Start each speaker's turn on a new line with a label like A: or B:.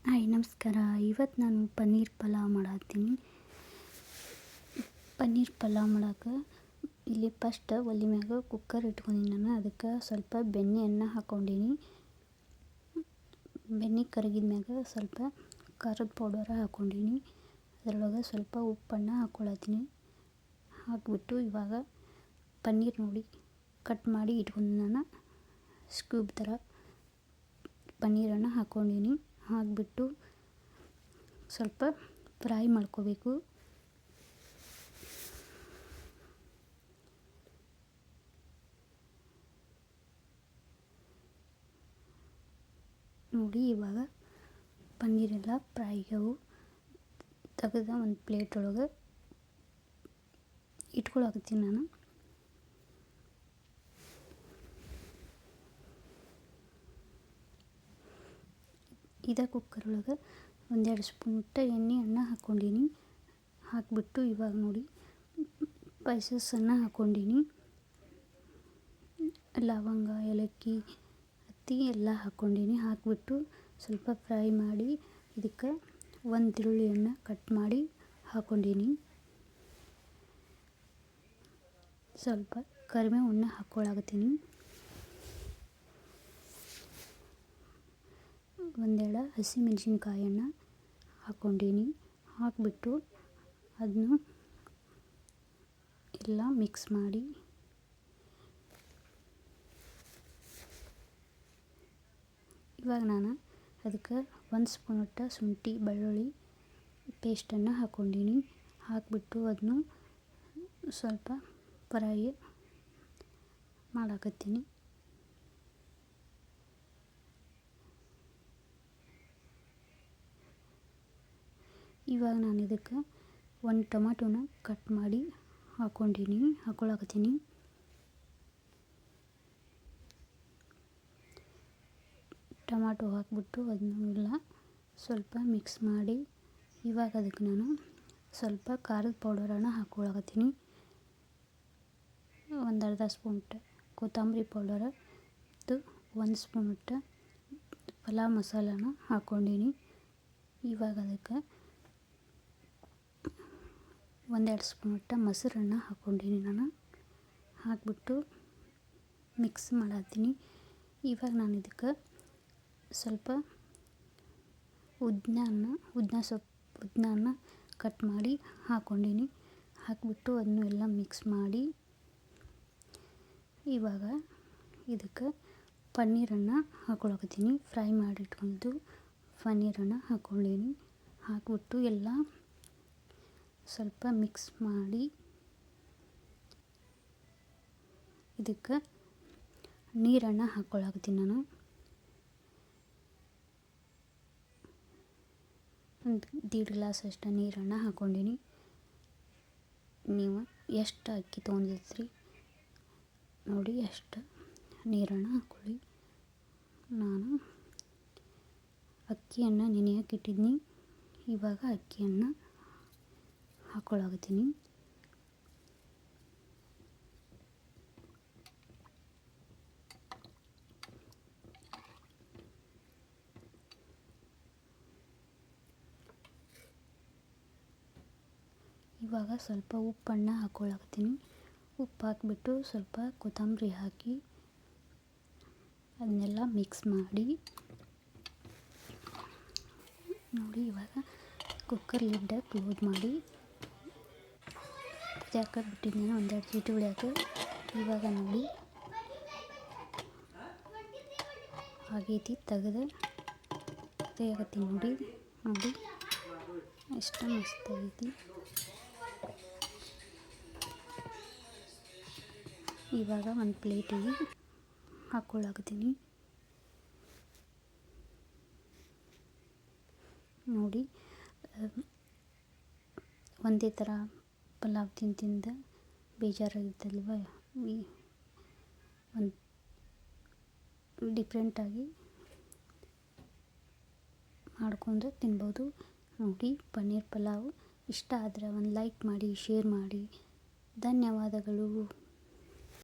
A: Hi ನಮಸ್ಕಾರ. ಇವತ್ತು ನಾನು ಪನ್ನೀರ್ ಪಲಾವ್ ಮಾಡತ್ತೀನಿ. ಪನ್ನೀರ್ ಪಲಾವ್ ಮಾಡಕ್ಕೆ ಇಲ್ಲಿ ಫಸ್ಟ್ ಒಲೆ ಮ್ಯಾಗ ಕುಕ್ಕರ್ ಇಟ್ಕೊಂಡೀನಿ. ನಾನು ಅದಕ್ಕೆ ಸ್ವಲ್ಪ ಬೆಣ್ಣೆಯನ್ನು ಹಾಕ್ಕೊಂಡೀನಿ. ಬೆಣ್ಣೆ ಕರಗಿದ ಮ್ಯಾಗ ಸ್ವಲ್ಪ ಖಾರದ ಪೌಡರ್ ಹಾಕ್ಕೊಂಡೀನಿ. ಅದರೊಳಗೆ ಸ್ವಲ್ಪ ಉಪ್ಪನ್ನು ಹಾಕ್ಕೊಳತ್ತೀನಿ. ಹಾಕಿಬಿಟ್ಟು ಇವಾಗ ಪನ್ನೀರ್ ನೋಡಿ ಕಟ್ ಮಾಡಿ ಇಟ್ಕೊಂಡು ನಾನು ಸ್ಕ್ಯೂಬ್ ಥರ ಪನ್ನೀರನ್ನು ಹಾಕ್ಕೊಂಡೀನಿ. ಹಾಕಿಬಿಟ್ಟು ಸ್ವಲ್ಪ ಫ್ರೈ ಮಾಡ್ಕೋಬೇಕು. ನೋಡಿ ಇವಾಗ ಪನ್ನೀರೆಲ್ಲ ಫ್ರೈ ಆಗ್ಯಾವು. ತೆಗೆದ ಒಂದು ಪ್ಲೇಟ್ ಒಳಗೆ ಇಟ್ಕೊಳಕತ್ತೀನಿ ನಾನು. ಇದೇ ಕುಕ್ಕರ್ ಒಳಗೆ 1-2 ಸ್ಪೂನ್ ಎಣ್ಣೆಯನ್ನು ಹಾಕ್ಕೊಂಡೀನಿ. ಹಾಕಿಬಿಟ್ಟು ಇವಾಗ ನೋಡಿ ಸ್ಪೈಸಸನ್ನು ಹಾಕ್ಕೊಂಡೀನಿ. ಲವಂಗ, ಏಲಕ್ಕಿ, ಹತ್ತಿ ಎಲ್ಲ ಹಾಕ್ಕೊಂಡೀನಿ. ಹಾಕಿಬಿಟ್ಟು ಸ್ವಲ್ಪ ಫ್ರೈ ಮಾಡಿ ಇದಕ್ಕೆ ಒಂದು ಈರುಳ್ಳಿಯನ್ನು ಕಟ್ ಮಾಡಿ ಹಾಕ್ಕೊಂಡೀನಿ. ಸ್ವಲ್ಪ ಕರಿಬೇವನ್ನು ಹಾಕ್ಕೊಳಕತ್ತೀನಿ. ಒಂದೆರಡು ಹಸಿಮೆಣಸಿನ್ಕಾಯನ್ನು ಹಾಕ್ಕೊಂಡೀನಿ. ಹಾಕಿಬಿಟ್ಟು ಅದನ್ನು ಎಲ್ಲ ಮಿಕ್ಸ್ ಮಾಡಿ ಇವಾಗ ನಾನು ಅದಕ್ಕೆ 1 ಸ್ಪೂನ್ ಶುಂಠಿ ಬೆಳ್ಳುಳ್ಳಿ ಪೇಸ್ಟನ್ನು ಹಾಕ್ಕೊಂಡೀನಿ. ಹಾಕಿಬಿಟ್ಟು ಅದನ್ನು ಸ್ವಲ್ಪ ಫ್ರೈ ಮಾಡಾಕತ್ತೀನಿ. ಇವಾಗ ನಾನು ಇದಕ್ಕೆ 1 ಟೊಮಾಟೋನ ಕಟ್ ಮಾಡಿ ಹಾಕ್ಕೊಳಕತ್ತೀನಿ. ಟೊಮಾಟೊ ಹಾಕಿಬಿಟ್ಟು ಅದನ್ನೆಲ್ಲ ಸ್ವಲ್ಪ ಮಿಕ್ಸ್ ಮಾಡಿ ಇವಾಗ ಅದಕ್ಕೆ ನಾನು ಸ್ವಲ್ಪ ಖಾರದ ಪೌಡರನ್ನು ಹಾಕ್ಕೊಳಕತ್ತೀನಿ. ಒಂದು ಅರ್ಧ ಸ್ಪೂನ್ ಕೊತ್ತಂಬರಿ ಪೌಡರ್ ಮತ್ತು 1 ಸ್ಪೂನ್ ಪಲಾವ್ ಮಸಾಲಾನ ಹಾಕ್ಕೊಂಡೀನಿ. ಇವಾಗ ಅದಕ್ಕೆ 1-2 ಸ್ಪೂನ್ ಮೊಸರನ್ನು ಹಾಕ್ಕೊಂಡೀನಿ ನಾನು. ಹಾಕಿಬಿಟ್ಟು ಮಿಕ್ಸ್ ಮಾಡತ್ತೀನಿ. ಇವಾಗ ನಾನು ಇದಕ್ಕೆ ಸ್ವಲ್ಪ ಉದ್ದನ್ನ ಕಟ್ ಮಾಡಿ ಹಾಕ್ಕೊಂಡೀನಿ. ಹಾಕಿಬಿಟ್ಟು ಅದನ್ನು ಎಲ್ಲ ಮಿಕ್ಸ್ ಮಾಡಿ ಇವಾಗ ಇದಕ್ಕೆ ಪನ್ನೀರನ್ನು ಹಾಕ್ಕೊಳಕತ್ತೀನಿ. ಫ್ರೈ ಮಾಡಿಟ್ಕೊಂಡು ಪನ್ನೀರನ್ನು ಹಾಕ್ಕೊಂಡೀನಿ. ಹಾಕಿಬಿಟ್ಟು ಎಲ್ಲ ಸ್ವಲ್ಪ ಮಿಕ್ಸ್ ಮಾಡಿ ಇದಕ್ಕೆ ನೀರನ್ನು ಹಾಕ್ಕೊಳಕತ್ತೀನಿ ನಾನು. ಒಂದು 1.5 ಗ್ಲಾಸ್ ನೀರನ್ನು ಹಾಕ್ಕೊಂಡೀನಿ. ನೀವು ಎಷ್ಟು ಅಕ್ಕಿ ತೊಗೊಂಡಿರ್ತೀರಿ ನೋಡಿ ಅಷ್ಟು ನೀರನ್ನು ಹಾಕ್ಕೊಳ್ಳಿ. ನಾನು ಅಕ್ಕಿಯನ್ನು ನೆನೆಯಕ್ಕೆ ಇಟ್ಟಿದ್ದೀನಿ. ಇವಾಗ ಅಕ್ಕಿಯನ್ನು ಹಾಕ್ಕೊಳಕತ್ತೀನಿ. ಇವಾಗ ಸ್ವಲ್ಪ ಉಪ್ಪನ್ನು ಹಾಕ್ಕೊಳಕತ್ತೀನಿ. ಉಪ್ಪು ಹಾಕಿಬಿಟ್ಟು ಸ್ವಲ್ಪ ಕೊತ್ತಂಬರಿ ಹಾಕಿ ಅದನ್ನೆಲ್ಲ ಮಿಕ್ಸ್ ಮಾಡಿ ನೋಡಿ ಇವಾಗ ಕುಕ್ಕರ್ ಲಿಡ್ ಕ್ಲೋಸ್ ಮಾಡಿ ಕುದಿಯಕ್ಕೆ ಬಿಟ್ಟಿದ್ದೀನಿ 1-2 ಸೀಟಿ ಹೊಡ್ಯಾಕೆ. ಇವಾಗ ನೋಡಿ ಆಗೈತಿ, ತೆಗಿಯಕತ್ತೀನಿ ನೋಡಿ ಎಷ್ಟು ಮಸ್ತ್ ಆಗೈತಿ. ಇವಾಗ ಒಂದು ಪ್ಲೇಟಿಗೆ ಹಾಕ್ಕೊಳಕತ್ತೀನಿ. ನೋಡಿ ಒಂದೇ ಥರ ಪಲಾವ್ ತಿಂದು ಬೇಜಾರಾಗಿತ್ತಲ್ವ, ಒಂದು ಡಿಫ್ರೆಂಟಾಗಿ ಮಾಡ್ಕೊಂಡು ತಿನ್ಬೋದು. ನೋಡಿ ಪನ್ನೀರ್ ಪಲಾವ್ ಇಷ್ಟ ಆದರೆ ಒಂದು ಲೈಕ್ ಮಾಡಿ, ಶೇರ್ ಮಾಡಿ. ಧನ್ಯವಾದಗಳು.